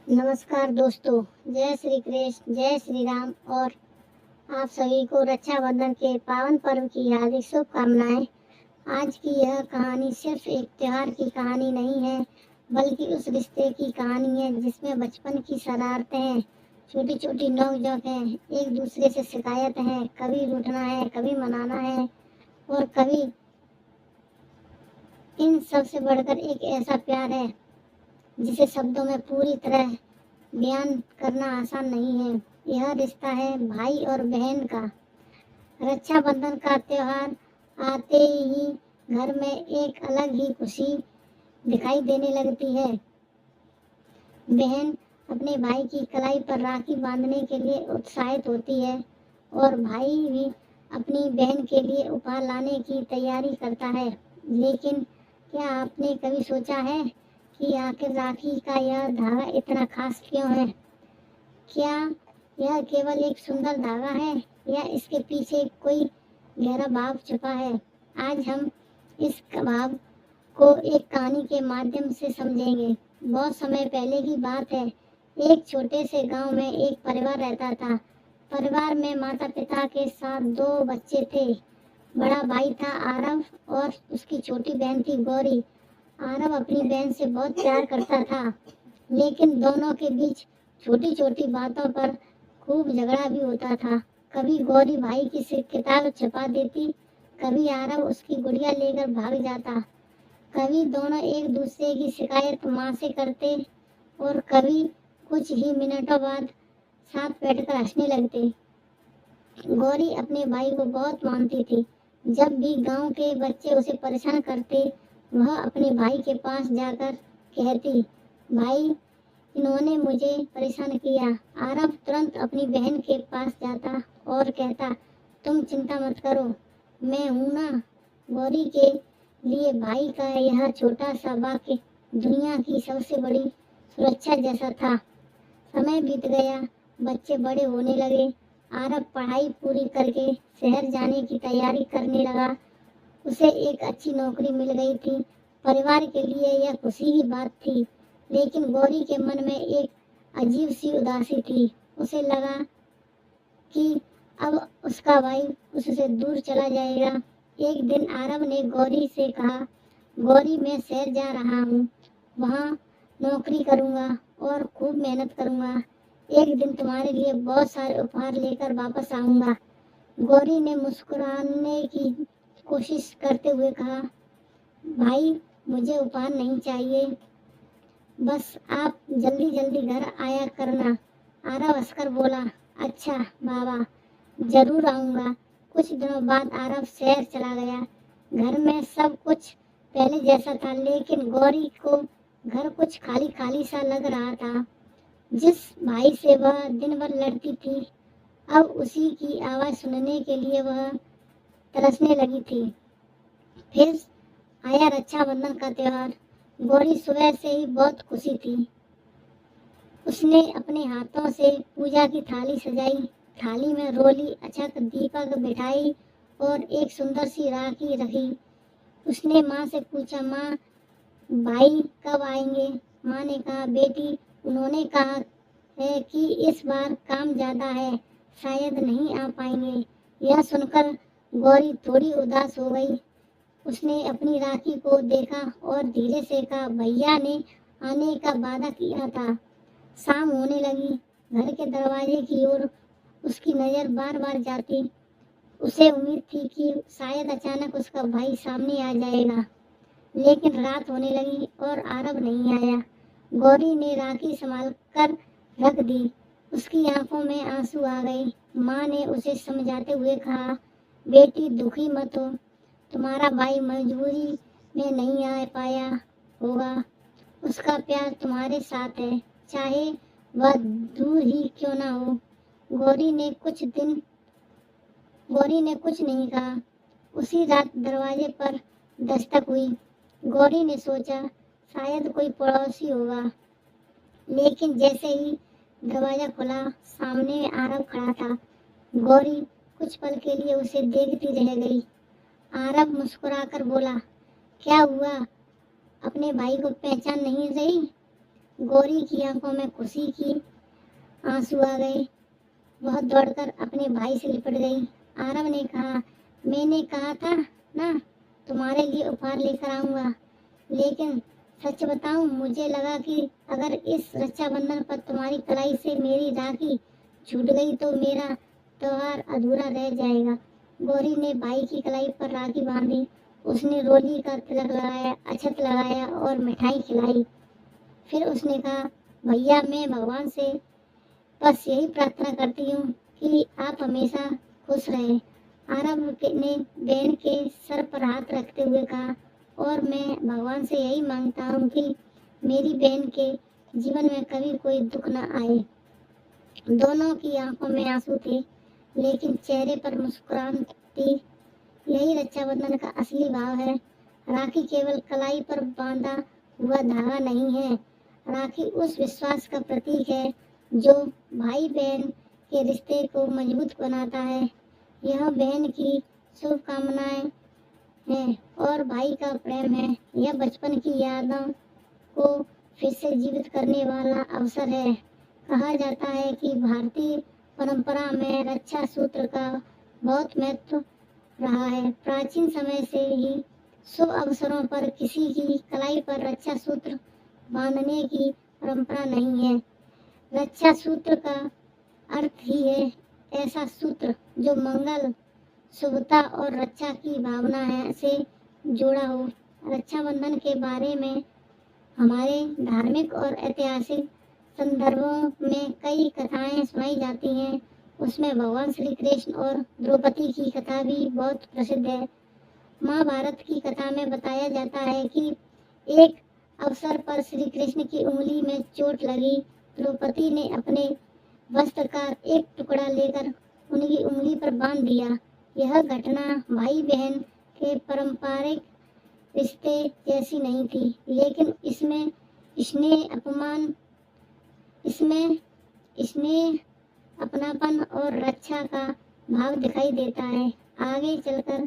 नमस्कार दोस्तों, जय श्री कृष्ण, जय श्री राम और आप सभी को रक्षाबंधन के पावन पर्व की हार्दिक शुभकामनाएं। आज की यह कहानी सिर्फ एक त्योहार की कहानी नहीं है, बल्कि उस रिश्ते की कहानी है जिसमें बचपन की शरारतें हैं, छोटी छोटी नोक-झोंक हैं, एक दूसरे से शिकायत है, कभी रूठना है, कभी मनाना है और कभी इन सब से बढ़कर एक ऐसा प्यार है जिसे शब्दों में पूरी तरह बयान करना आसान नहीं है। यह रिश्ता है भाई और बहन का। रक्षाबंधन का त्योहार आते ही घर में एक अलग ही खुशी दिखाई देने लगती है। बहन अपने भाई की कलाई पर राखी बांधने के लिए उत्साहित होती है और भाई भी अपनी बहन के लिए उपहार लाने की तैयारी करता है। लेकिन क्या आपने कभी सोचा है कि आखिर राखी का यह धागा इतना खास क्यों है? क्या यह केवल एक सुंदर धागा है या इसके पीछे कोई गहरा भाव छुपा है? आज हम इस भाव को एक कहानी के माध्यम से समझेंगे। बहुत समय पहले की बात है। एक छोटे से गांव में एक परिवार रहता था। परिवार में माता पिता के साथ दो बच्चे थे। बड़ा भाई था आरव और उसकी छोटी बहन थी गौरी। आरव अपनी बहन से बहुत प्यार करता था, लेकिन दोनों के बीच छोटी छोटी बातों पर खूब झगड़ा भी होता था। कभी गौरी भाई की किताब छुपा देती, कभी आरव उसकी गुड़िया लेकर भाग जाता, कभी दोनों एक दूसरे की शिकायत माँ से करते और कभी कुछ ही मिनटों बाद साथ बैठकर हंसने लगते। गौरी अपने भाई को बहुत मानती थी। जब भी गांव के बच्चे उसे परेशान करते, वह अपने भाई के पास जाकर कहती, भाई इन्होंने मुझे परेशान किया। आरव तुरंत अपनी बहन के पास जाता और कहता, तुम चिंता मत करो, मैं हूं ना। गौरी के लिए भाई का यह छोटा सा वाक्य दुनिया की सबसे बड़ी सुरक्षा जैसा था। समय बीत गया, बच्चे बड़े होने लगे। आरव पढ़ाई पूरी करके शहर जाने की तैयारी करने लगा। उसे एक अच्छी नौकरी मिल गई थी। परिवार के लिए यह खुशी की बात थी, लेकिन गौरी के मन में एक अजीब सी उदासी थी। उसे लगा कि अब उसका भाई उससे दूर चला जाएगा। एक दिन आरव ने गौरी से कहा, गौरी मैं शहर जा रहा हूँ, वहाँ नौकरी करूँगा और खूब मेहनत करूँगा। एक दिन तुम्हारे लिए बहुत सारे उपहार लेकर वापस आऊँगा। गौरी ने मुस्कुराने की कोशिश करते हुए कहा, भाई मुझे उपहार नहीं चाहिए, बस आप जल्दी जल्दी घर आया करना। आरव हंसकर बोला, अच्छा बाबा, जरूर आऊंगा। कुछ दिनों बाद आरव शहर चला गया। घर में सब कुछ पहले जैसा था, लेकिन गौरी को घर कुछ खाली खाली सा लग रहा था। जिस भाई से वह दिन भर लड़ती थी, अब उसी की आवाज सुनने के लिए वह तरसने लगी थी। फिर आया रक्षाबंधन का त्योहार। गौरी सुबह से ही बहुत खुशी थी। उसने अपने हाथों से पूजा की थाली सजाई। थाली में रोली, अक्षत, दीपक, मिठाई और एक सुंदर सी राखी रखी। उसने माँ से पूछा, माँ भाई कब आएंगे? माँ ने कहा, बेटी उन्होंने कहा है कि इस बार काम ज्यादा है, शायद नहीं आ पाएंगे। यह सुनकर गौरी थोड़ी उदास हो गई। उसने अपनी राखी को देखा और धीरे से कहा, भैया ने आने का वादा किया था। शाम होने लगी। घर के दरवाजे की ओर उसकी नजर बार बार जाती। उसे उम्मीद थी कि शायद अचानक उसका भाई सामने आ जाएगा, लेकिन रात होने लगी और आरव नहीं आया। गौरी ने राखी संभाल कर रख दी। उसकी आंखों में आंसू आ गए। माँ ने उसे समझाते हुए कहा, बेटी दुखी मत हो, तुम्हारा भाई मजबूरी में नहीं आ पाया होगा। उसका प्यार तुम्हारे साथ है, चाहे वह दूर ही क्यों ना हो। गौरी ने कुछ नहीं कहा। उसी रात दरवाजे पर दस्तक हुई। गौरी ने सोचा शायद कोई पड़ोसी होगा, लेकिन जैसे ही दरवाजा खुला, सामने आरव खड़ा था। गौरी कुछ पल के लिए उसे देखती रह गई। आरव मुस्कुराकर बोला, क्या हुआ, अपने भाई को पहचान नहीं रही? गौरी की आंखों में खुशी की आंसू आ गए। वह दौड़कर अपने भाई से लिपट गई। आरव ने कहा, मैंने कहा था ना तुम्हारे लिए उपहार लेकर आऊंगा, लेकिन सच बताऊं, मुझे लगा कि अगर इस रक्षाबंधन पर तुम्हारी कलाई से मेरी राखी छूट गई तो मेरा त्योहार अधूरा रह जाएगा। गौरी ने भाई की कलाई पर राखी बांधी। उसने रोली का तिलक लगाया, अक्षत लगाया और मिठाई खिलाई। फिर उसने कहा, भैया, मैं भगवान से बस यही प्रार्थना करती हूँ कि आप हमेशा खुश रहें। आरव ने बहन के सर पर हाथ रखते हुए कहा, और मैं भगवान से यही मांगता हूँ कि मेरी बहन के जीवन में कभी कोई दुख न आए। दोनों की आंखों में आंसू थे, लेकिन चेहरे पर मुस्कुराहट थी। यही रक्षाबंधन का असली भाव है। राखी केवल कलाई पर बांधा हुआ धागा नहीं है, राखी उस विश्वास का प्रतीक है जो भाई बहन के रिश्ते को मजबूत बनाता है। यह बहन की शुभकामनाएं है और भाई का प्रेम है। यह बचपन की यादों को फिर से जीवित करने वाला अवसर है। कहा जाता है कि भारतीय परंपरा में रक्षा सूत्र का बहुत महत्व रहा है। प्राचीन समय से ही शुभ अवसरों पर किसी की कलाई पर रक्षा सूत्र बांधने की परंपरा नहीं है। रक्षा सूत्र का अर्थ ही है ऐसा सूत्र जो मंगल, शुभता और रक्षा की भावना है से जुड़ा हो। रक्षाबंधन के बारे में हमारे धार्मिक और ऐतिहासिक संदर्भों में कई कथाएं सुनाई जाती हैं। उसमें भगवान श्री कृष्ण और द्रौपदी की कथा भी बहुत प्रसिद्ध है। महाभारत की कथा में बताया जाता है कि एक अवसर पर श्री कृष्ण की उंगली में चोट लगी। द्रौपदी ने अपने वस्त्र का एक टुकड़ा लेकर उनकी उंगली पर बांध दिया। यह घटना भाई बहन के पारंपरिक रिश्ते जैसी नहीं थी, लेकिन इसमें स्नेह, अपनापन और रक्षा का भाव दिखाई देता है। आगे चलकर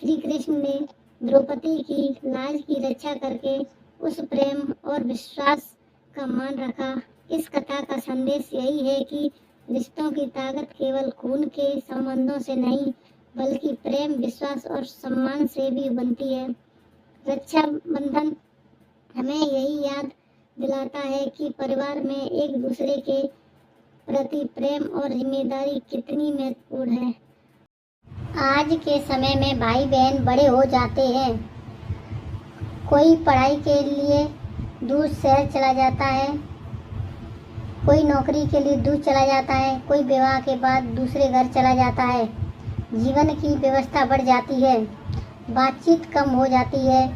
श्री कृष्ण ने द्रौपदी की लाज की रक्षा करके उस प्रेम और विश्वास का मान रखा। इस कथा का संदेश यही है कि रिश्तों की ताकत केवल खून के संबंधों से नहीं, बल्कि प्रेम, विश्वास और सम्मान से भी बनती है। रक्षाबंधन हमें यही याद दिलाता है कि परिवार में एक दूसरे के प्रति प्रेम और जिम्मेदारी कितनी महत्वपूर्ण है। आज के समय में भाई बहन बड़े हो जाते हैं। कोई पढ़ाई के लिए दूर शहर चला जाता है, कोई नौकरी के लिए दूर चला जाता है, कोई विवाह के बाद दूसरे घर चला जाता है। जीवन की व्यवस्था बढ़ जाती है, बातचीत कम हो जाती है,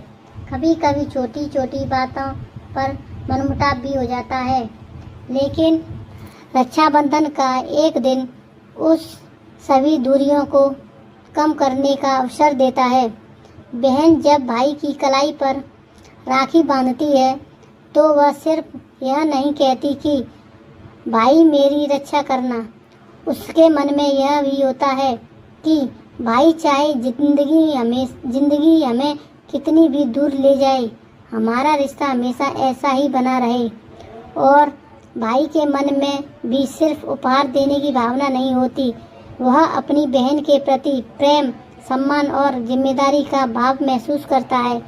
कभी कभी छोटी छोटी बातों पर मनमुटाव भी हो जाता है। लेकिन रक्षाबंधन का एक दिन उस सभी दूरियों को कम करने का अवसर देता है। बहन जब भाई की कलाई पर राखी बांधती है तो वह सिर्फ यह नहीं कहती कि भाई मेरी रक्षा करना, उसके मन में यह भी होता है कि भाई चाहे जिंदगी हमें कितनी भी दूर ले जाए, हमारा रिश्ता हमेशा ऐसा ही बना रहे। और भाई के मन में भी सिर्फ उपहार देने की भावना नहीं होती, वह अपनी बहन के प्रति प्रेम, सम्मान और जिम्मेदारी का भाव महसूस करता है।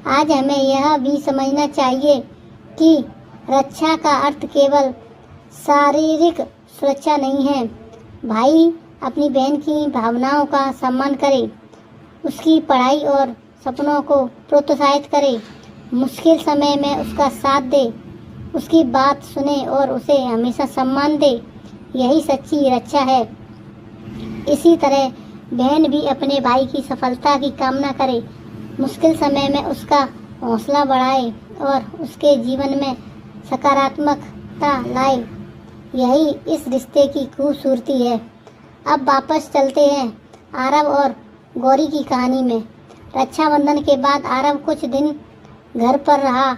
आज हमें यह भी समझना चाहिए कि रक्षा का अर्थ केवल शारीरिक सुरक्षा नहीं है। भाई अपनी बहन की भावनाओं का सम्मान करे, उसकी पढ़ाई और सपनों को प्रोत्साहित करे, मुश्किल समय में उसका साथ दे, उसकी बात सुने और उसे हमेशा सम्मान दे। यही सच्ची रक्षा है। इसी तरह बहन भी अपने भाई की सफलता की कामना करे, मुश्किल समय में उसका हौसला बढ़ाए और उसके जीवन में सकारात्मकता लाए। यही इस रिश्ते की खूबसूरती है। अब वापस चलते हैं आरव और गौरी की कहानी में। रक्षाबंधन के बाद आरव कुछ दिन घर पर रहा।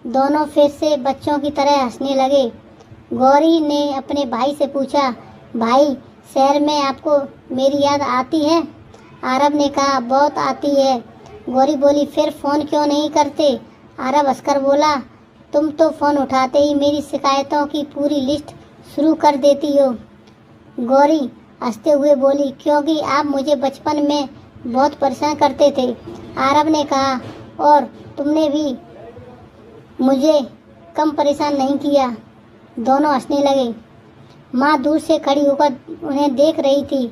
दोनों फिर से बच्चों की तरह हंसने लगे। गौरी ने अपने भाई से पूछा, भाई, शहर में आपको मेरी याद आती है? आरव ने कहा, बहुत आती है। गौरी बोली, फिर फ़ोन क्यों नहीं करते? आरव हंसकर बोला, तुम तो फ़ोन उठाते ही मेरी शिकायतों की पूरी लिस्ट शुरू कर देती हो। गौरी हंसते हुए बोली, क्योंकि आप मुझे बचपन में बहुत परेशान करते थे, आरव ने कहा, और तुमने भी मुझे कम परेशान नहीं किया। दोनों हंसने लगे। माँ दूर से खड़ी होकर उन्हें देख रही थी।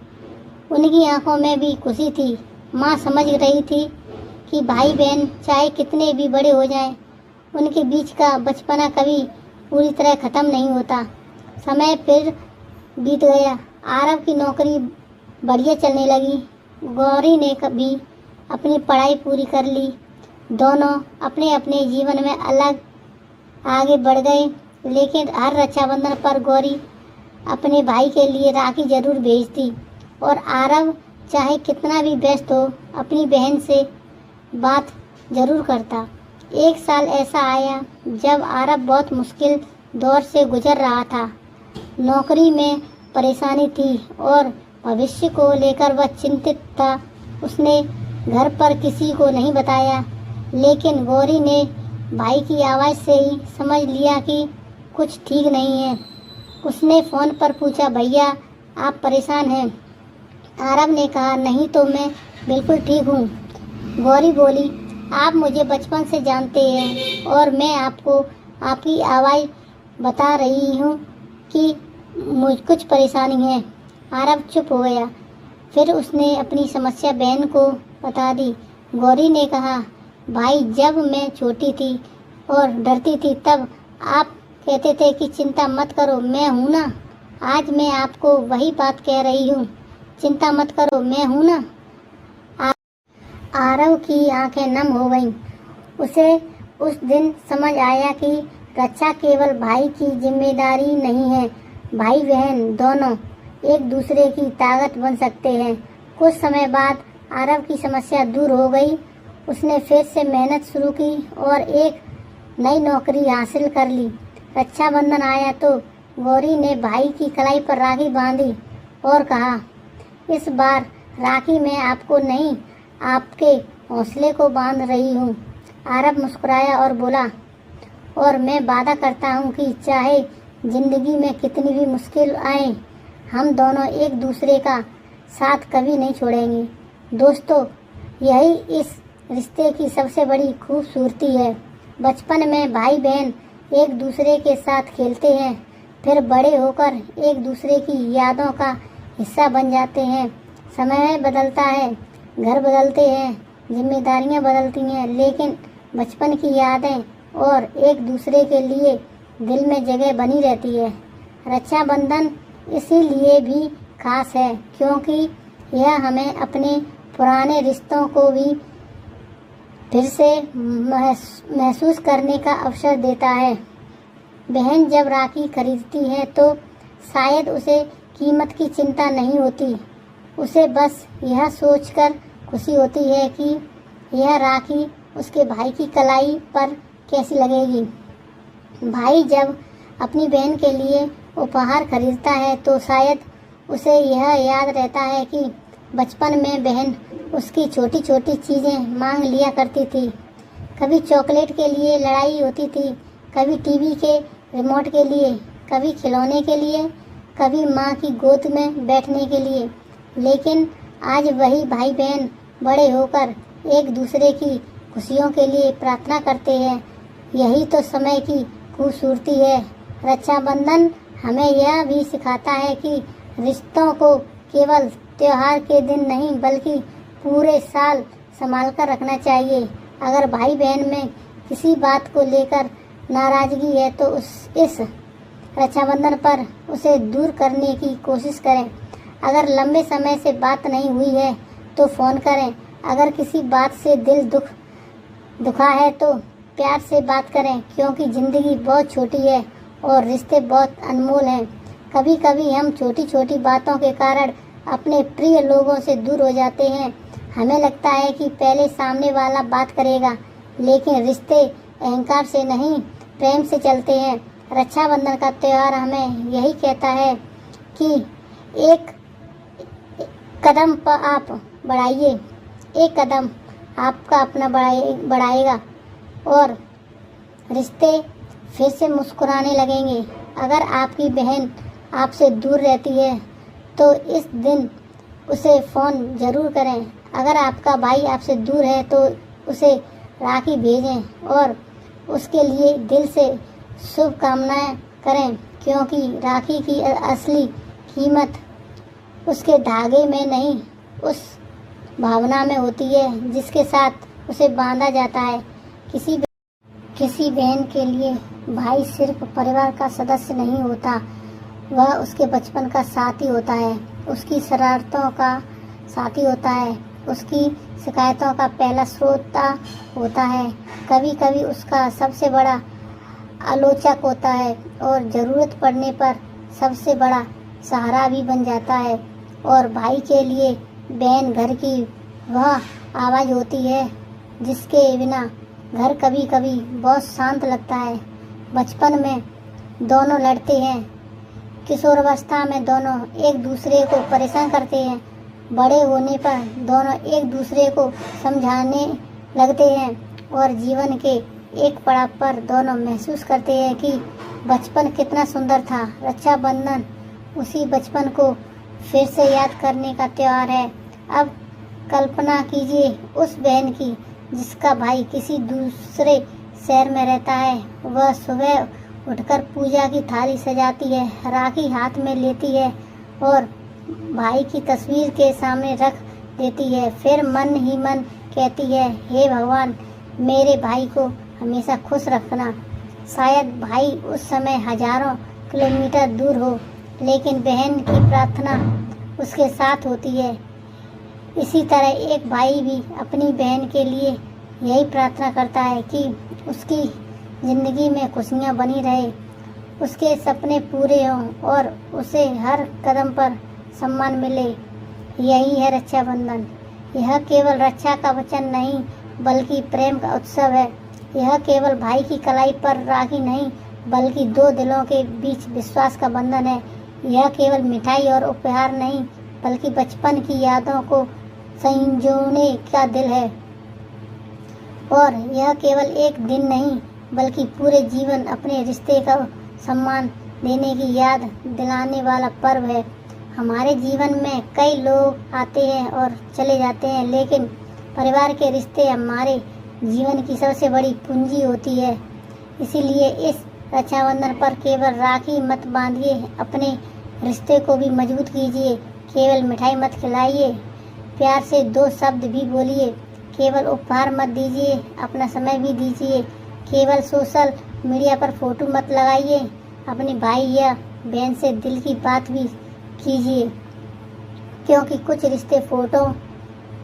उनकी आंखों में भी खुशी थी। माँ समझ रही थी कि भाई बहन चाहे कितने भी बड़े हो जाएं, उनके बीच का बचपना कभी पूरी तरह ख़त्म नहीं होता। समय फिर बीत गया। आरव की नौकरी बढ़िया चलने लगी। गौरी ने भी अपनी पढ़ाई पूरी कर ली। दोनों अपने अपने जीवन में अलग आगे बढ़ गए, लेकिन हर रक्षाबंधन पर गौरी अपने भाई के लिए राखी जरूर भेजती और आरव चाहे कितना भी व्यस्त हो अपनी बहन से बात जरूर करता। एक साल ऐसा आया जब आरव बहुत मुश्किल दौर से गुजर रहा था। नौकरी में परेशानी थी और भविष्य को लेकर वह चिंतित था। उसने घर पर किसी को नहीं बताया, लेकिन गौरी ने भाई की आवाज़ से ही समझ लिया कि कुछ ठीक नहीं है। उसने फ़ोन पर पूछा, भैया आप परेशान हैं? आरव ने कहा, नहीं तो मैं बिल्कुल ठीक हूँ। गौरी बोली, आप मुझे बचपन से जानते हैं और मैं आपको आपकी आवाज़ बता रही हूँ कि मुझ कुछ परेशानी है। आरव चुप हो गया। फिर उसने अपनी समस्या बहन को बता दी। गौरी ने कहा, भाई जब मैं छोटी थी और डरती थी तब आप कहते थे कि चिंता मत करो, मैं हूँ ना। आज मैं आपको वही बात कह रही हूँ, चिंता मत करो, मैं हूँ ना। आरव की आंखें नम हो गईं। उसे उस दिन समझ आया कि रक्षा केवल भाई की जिम्मेदारी नहीं है, भाई बहन दोनों एक दूसरे की ताकत बन सकते हैं। कुछ समय बाद आरव की समस्या दूर हो गई। उसने फिर से मेहनत शुरू की और एक नई नौकरी हासिल कर ली। रक्षाबंधन आया तो गौरी ने भाई की कलाई पर राखी बांधी और कहा, इस बार राखी मैं आपको नहीं, आपके हौसले को बांध रही हूँ। आरव मुस्कुराया और बोला, और मैं वादा करता हूँ कि चाहे जिंदगी में कितनी भी मुश्किल आए, हम दोनों एक दूसरे का साथ कभी नहीं छोड़ेंगे। दोस्तों, यही इस रिश्ते की सबसे बड़ी खूबसूरती है। बचपन में भाई बहन एक दूसरे के साथ खेलते हैं, फिर बड़े होकर एक दूसरे की यादों का हिस्सा बन जाते हैं। समय बदलता है, घर बदलते हैं, जिम्मेदारियां बदलती हैं, लेकिन बचपन की यादें और एक दूसरे के लिए दिल में जगह बनी रहती है। रक्षाबंधन इसीलिए भी खास है क्योंकि यह हमें अपने पुराने रिश्तों को भी फिर से महसूस करने का अवसर देता है। बहन जब राखी खरीदती है तो शायद उसे कीमत की चिंता नहीं होती, उसे बस यह सोचकर खुशी होती है कि यह राखी उसके भाई की कलाई पर कैसी लगेगी। भाई जब अपनी बहन के लिए उपहार खरीदता है तो शायद उसे यह याद रहता है कि बचपन में बहन उसकी छोटी छोटी चीज़ें मांग लिया करती थी। कभी चॉकलेट के लिए लड़ाई होती थी, कभी टीवी के रिमोट के लिए, कभी खिलौने के लिए, कभी माँ की गोद में बैठने के लिए। लेकिन आज वही भाई बहन बड़े होकर एक दूसरे की खुशियों के लिए प्रार्थना करते हैं। यही तो समय की खूबसूरती है। रक्षाबंधन हमें यह भी सिखाता है कि रिश्तों को केवल त्योहार के दिन नहीं बल्कि पूरे साल संभाल कर रखना चाहिए। अगर भाई बहन में किसी बात को लेकर नाराज़गी है तो इस रक्षाबंधन पर उसे दूर करने की कोशिश करें। अगर लंबे समय से बात नहीं हुई है तो फ़ोन करें। अगर किसी बात से दिल दुखा है तो प्यार से बात करें, क्योंकि ज़िंदगी बहुत छोटी है और रिश्ते बहुत अनमोल हैं। कभी कभी हम छोटी छोटी बातों के कारण अपने प्रिय लोगों से दूर हो जाते हैं। हमें लगता है कि पहले सामने वाला बात करेगा, लेकिन रिश्ते अहंकार से नहीं प्रेम से चलते हैं। रक्षाबंधन का त्यौहार हमें यही कहता है कि एक कदम पर आप बढ़ाइए, एक कदम आपका अपना बढ़ाएगा और रिश्ते फिर से मुस्कुराने लगेंगे। अगर आपकी बहन आपसे दूर रहती है तो इस दिन उसे फ़ोन ज़रूर करें। अगर आपका भाई आपसे दूर है तो उसे राखी भेजें और उसके लिए दिल से शुभकामनाएं करें, क्योंकि राखी की असली कीमत उसके धागे में नहीं, उस भावना में होती है जिसके साथ उसे बांधा जाता है। किसी बहन के लिए भाई सिर्फ परिवार का सदस्य नहीं होता, वह उसके बचपन का साथी होता है, उसकी शरारतों का साथी होता है, उसकी शिकायतों का पहला श्रोता होता है, कभी कभी उसका सबसे बड़ा आलोचक होता है और ज़रूरत पड़ने पर सबसे बड़ा सहारा भी बन जाता है। और भाई के लिए बहन घर की वह आवाज़ होती है जिसके बिना घर कभी कभी बहुत शांत लगता है। बचपन में दोनों लड़ते हैं, किशोरावस्था में दोनों एक दूसरे को परेशान करते हैं, बड़े होने पर दोनों एक दूसरे को समझाने लगते हैं और जीवन के एक पड़ाव पर दोनों महसूस करते हैं कि बचपन कितना सुंदर था। रक्षाबंधन उसी बचपन को फिर से याद करने का त्यौहार है। अब कल्पना कीजिए उस बहन की जिसका भाई किसी दूसरे शहर में रहता है। वह सुबह उठकर पूजा की थाली सजाती है, राखी हाथ में लेती है और भाई की तस्वीर के सामने रख देती है। फिर मन ही मन कहती है, हे भगवान, मेरे भाई को हमेशा खुश रखना। शायद भाई उस समय हजारों किलोमीटर दूर हो, लेकिन बहन की प्रार्थना उसके साथ होती है। इसी तरह एक भाई भी अपनी बहन के लिए यही प्रार्थना करता है कि उसकी ज़िंदगी में खुशियाँ बनी रहे, उसके सपने पूरे हों और उसे हर कदम पर सम्मान मिले। यही है रक्षाबंधन। यह केवल रक्षा का वचन नहीं बल्कि प्रेम का उत्सव है। यह केवल भाई की कलाई पर राखी नहीं बल्कि दो दिलों के बीच विश्वास का बंधन है। यह केवल मिठाई और उपहार नहीं बल्कि बचपन की यादों को संजोने का दिल है। और यह केवल एक दिन नहीं बल्कि पूरे जीवन अपने रिश्ते का सम्मान देने की याद दिलाने वाला पर्व है। हमारे जीवन में कई लोग आते हैं और चले जाते हैं, लेकिन परिवार के रिश्ते हमारे जीवन की सबसे बड़ी पूंजी होती है। इसीलिए इस रक्षाबंधन पर केवल राखी मत बांधिए, अपने रिश्ते को भी मजबूत कीजिए। केवल मिठाई मत खिलाइए, प्यार से दो शब्द भी बोलिए। केवल उपहार मत दीजिए, अपना समय भी दीजिए। केवल सोशल मीडिया पर फोटो मत लगाइए, अपने भाई या बहन से दिल की बात भी कीजिए, क्योंकि कुछ रिश्ते फोटो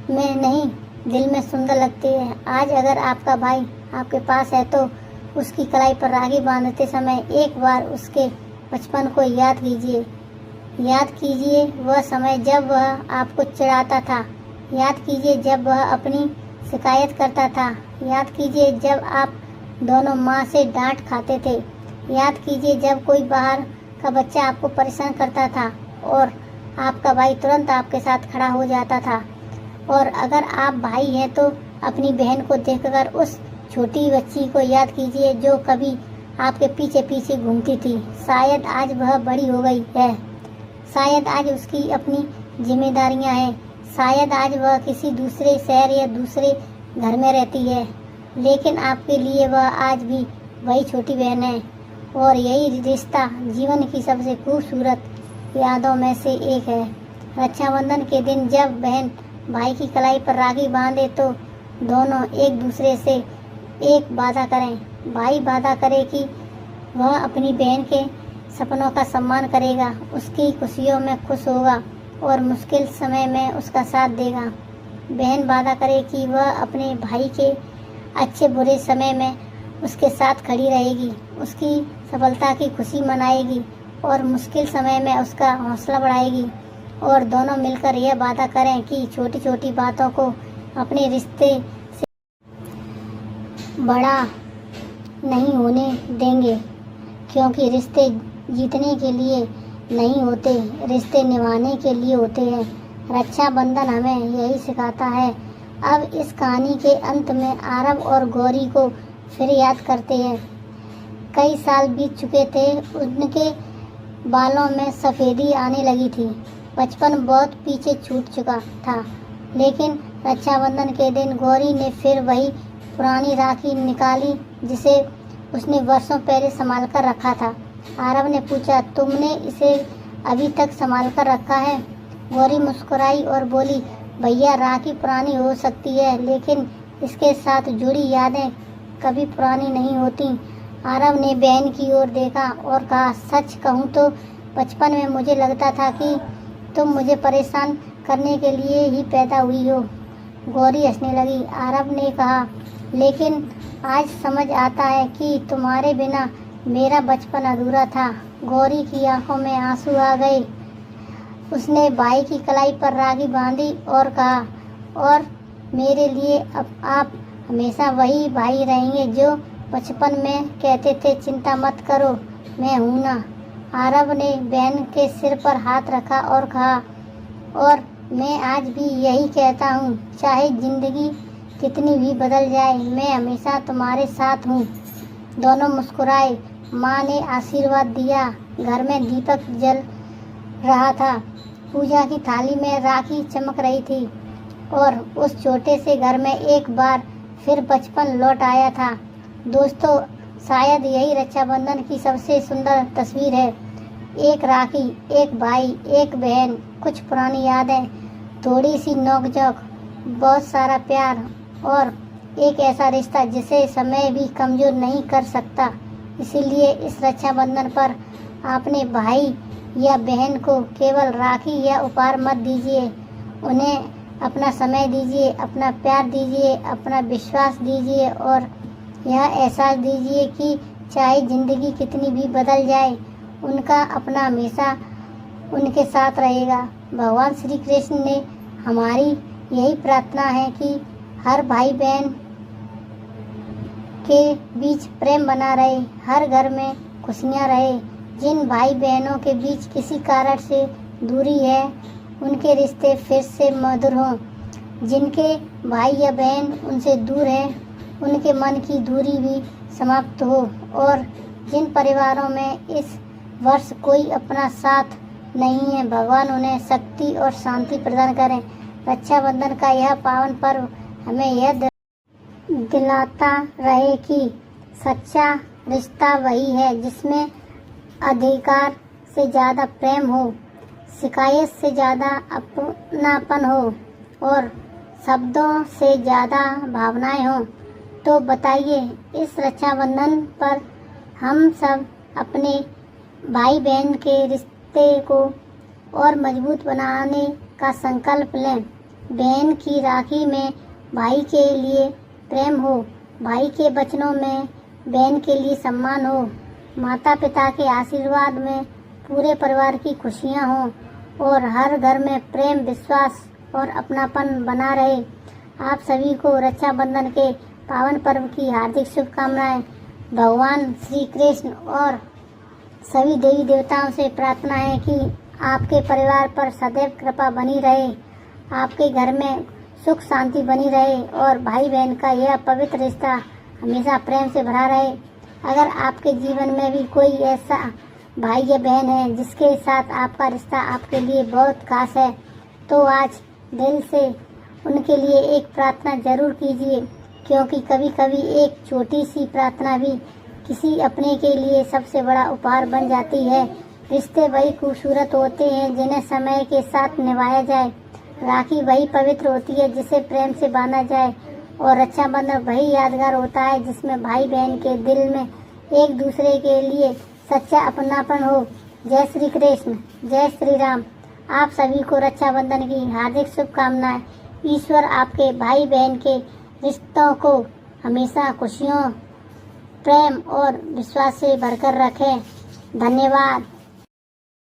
में नहीं दिल में सुंदर लगते हैं। आज अगर आपका भाई आपके पास है तो उसकी कलाई पर राखी बांधते समय एक बार उसके बचपन को याद कीजिए। याद कीजिए वह समय जब वह आपको चिढ़ाता था। याद कीजिए जब वह अपनी शिकायत करता था। याद कीजिए जब आप दोनों माँ से डांट खाते थे। याद कीजिए जब कोई बाहर का बच्चा आपको परेशान करता था और आपका भाई तुरंत आपके साथ खड़ा हो जाता था। और अगर आप भाई हैं तो अपनी बहन को देखकर उस छोटी बच्ची को याद कीजिए जो कभी आपके पीछे पीछे घूमती थी। शायद आज वह बड़ी हो गई है, शायद आज उसकी अपनी जिम्मेदारियां हैं, शायद आज वह किसी दूसरे शहर या दूसरे घर में रहती है, लेकिन आपके लिए वह आज भी वही छोटी बहन है। और यही रिश्ता जीवन की सबसे खूबसूरत यादों में से एक है। रक्षाबंधन के दिन जब बहन भाई की कलाई पर राखी बांधे तो दोनों एक दूसरे से एक वादा करें। भाई वादा करे कि वह अपनी बहन के सपनों का सम्मान करेगा, उसकी खुशियों में खुश होगा और मुश्किल समय में उसका साथ देगा। बहन वादा करे कि वह अपने भाई के अच्छे बुरे समय में उसके साथ खड़ी रहेगी, उसकी सफलता की खुशी मनाएगी और मुश्किल समय में उसका हौसला बढ़ाएगी। और दोनों मिलकर यह वादा करें कि छोटी छोटी बातों को अपने रिश्ते से बड़ा नहीं होने देंगे, क्योंकि रिश्ते जीतने के लिए नहीं होते, रिश्ते निभाने के लिए होते हैं। रक्षाबंधन हमें यही सिखाता है। अब इस कहानी के अंत में आरव और गौरी को फिर याद करते हैं। कई साल बीत चुके थे। उनके बालों में सफ़ेदी आने लगी थी। बचपन बहुत पीछे छूट चुका था। लेकिन रक्षाबंधन के दिन गौरी ने फिर वही पुरानी राखी निकाली जिसे उसने वर्षों पहले संभाल कर रखा था। आरव ने पूछा, तुमने इसे अभी तक संभाल कर रखा है? गौरी मुस्कुराई और बोली, भैया, राखी पुरानी हो सकती है लेकिन इसके साथ जुड़ी यादें कभी पुरानी नहीं होती। आरव ने बहन की ओर देखा और कहा, सच कहूँ तो बचपन में मुझे लगता था कि तुम मुझे परेशान करने के लिए ही पैदा हुई हो। गौरी हंसने लगी। आरव ने कहा, लेकिन आज समझ आता है कि तुम्हारे बिना मेरा बचपन अधूरा था। गौरी की आंखों में आंसू आ गए। उसने भाई की कलाई पर राखी बांधी और कहा, और मेरे लिए अब आप हमेशा वही भाई रहेंगे जो बचपन में कहते थे, चिंता मत करो, मैं हूँ ना। आरव ने बहन के सिर पर हाथ रखा और कहा, और मैं आज भी यही कहता हूँ, चाहे जिंदगी कितनी भी बदल जाए, मैं हमेशा तुम्हारे साथ हूँ। दोनों मुस्कुराए। माँ ने आशीर्वाद दिया। घर में दीपक जल रहा था। पूजा की थाली में राखी चमक रही थी और उस छोटे से घर में एक बार फिर बचपन लौट आया था। दोस्तों, शायद यही रक्षाबंधन की सबसे सुंदर तस्वीर है। एक राखी, एक भाई, एक बहन, कुछ पुरानी यादें, थोड़ी सी नोक-झोंक, बहुत सारा प्यार और एक ऐसा रिश्ता जिसे समय भी कमजोर नहीं कर सकता। इसीलिए इस रक्षाबंधन पर अपने भाई या बहन को केवल राखी या उपहार मत दीजिए, उन्हें अपना समय दीजिए, अपना प्यार दीजिए, अपना विश्वास दीजिए और यह एहसास दीजिए कि चाहे ज़िंदगी कितनी भी बदल जाए, उनका अपना हमेशा उनके साथ रहेगा। भगवान श्री कृष्ण ने हमारी यही प्रार्थना है कि हर भाई बहन के बीच प्रेम बना रहे, हर घर में खुशियाँ रहे। जिन भाई बहनों के बीच किसी कारण से दूरी है, उनके रिश्ते फिर से मधुर हों। जिनके भाई या बहन उनसे दूर है, उनके मन की दूरी भी समाप्त हो। और जिन परिवारों में इस वर्ष कोई अपना साथ नहीं है, भगवान उन्हें शक्ति और शांति प्रदान करें। रक्षाबंधन का यह पावन पर्व हमें यह दिलाता रहे कि सच्चा रिश्ता वही है जिसमें अधिकार से ज़्यादा प्रेम हो, शिकायत से ज़्यादा अपनापन हो और शब्दों से ज़्यादा भावनाएं हों। तो बताइए, इस रक्षाबंधन पर हम सब अपने भाई बहन के रिश्ते को और मजबूत बनाने का संकल्प लें। बहन की राखी में भाई के लिए प्रेम हो, भाई के वचनों में बहन के लिए सम्मान हो, माता पिता के आशीर्वाद में पूरे परिवार की खुशियाँ हों और हर घर में प्रेम, विश्वास और अपनापन बना रहे। आप सभी को रक्षाबंधन के पावन पर्व की हार्दिक शुभकामनाएं। भगवान श्री कृष्ण और सभी देवी देवताओं से प्रार्थना है कि आपके परिवार पर सदैव कृपा बनी रहे, आपके घर में सुख शांति बनी रहे और भाई बहन का यह पवित्र रिश्ता हमेशा प्रेम से भरा रहे। अगर आपके जीवन में भी कोई ऐसा भाई या बहन है जिसके साथ आपका रिश्ता आपके लिए बहुत खास है, तो आज दिल से उनके लिए एक प्रार्थना जरूर कीजिए, क्योंकि कभी कभी एक छोटी सी प्रार्थना भी किसी अपने के लिए सबसे बड़ा उपहार बन जाती है। रिश्ते वही खूबसूरत होते हैं जिन्हें समय के साथ निभाया जाए। राखी वही पवित्र होती है जिसे प्रेम से बांधा जाए और रक्षाबंधन वही यादगार होता है जिसमें भाई बहन के दिल में एक दूसरे के लिए सच्चा अपनापन हो। जय श्री कृष्ण, जय श्री राम। आप सभी को रक्षाबंधन की हार्दिक शुभकामनाएं। ईश्वर आपके भाई बहन के रिश्तों को हमेशा खुशियों, प्रेम और विश्वास से भरकर रखें। धन्यवाद।